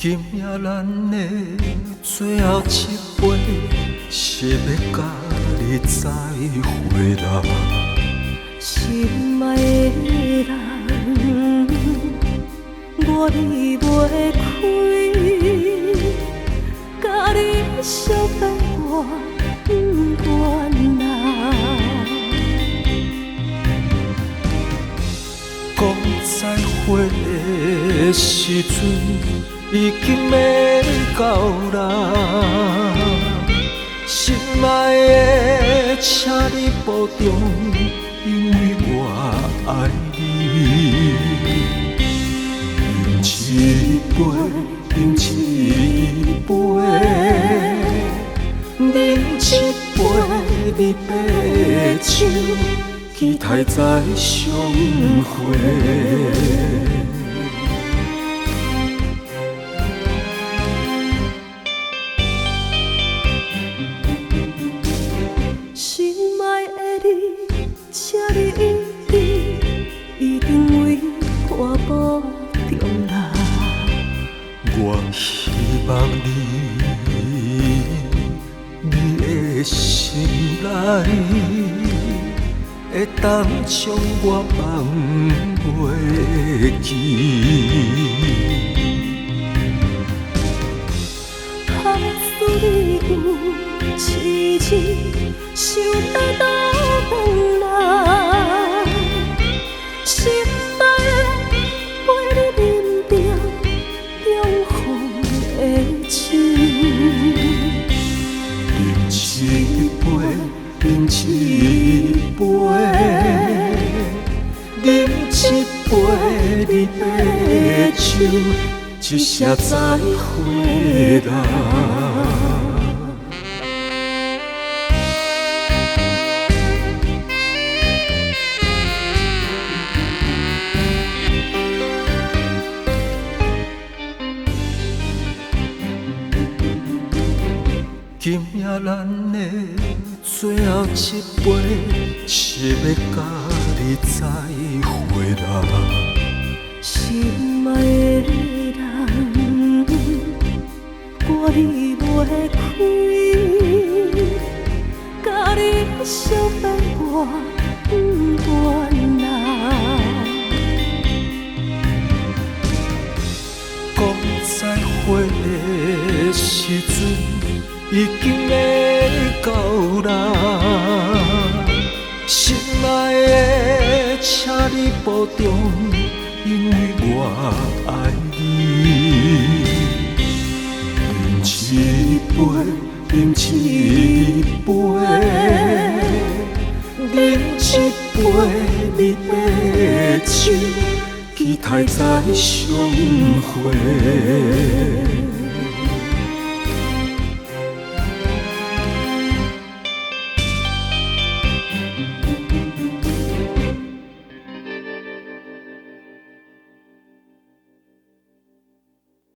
今夜咱的最后一杯，是要甲你再会啦。心爱的人，我离袂开，甲你相伴我不愿啦。讲再会的时阵，已经要到啦。心爱的，请你保重，因为我爱你。饮一杯，饮一杯，饮一杯你白酒，期待再相会。心爱的你，请你一定为我保重啦。我希望你的心内会当将我放袂记。怕思你有痴痴，想要倒问啦。心爱的，陪你饮着永恒的酒。饮一杯，饮一杯，饮一杯你白酒，一声再会啦。今夜咱的最后一杯，是要甲你再会啦。心爱的人，我离袂开，甲你相伴我不愿啦。讲再会的时阵，已经要到啦。心爱的，请你保重，因为我爱你。饮一杯，饮一杯，饮一杯你白酒，期待再相会。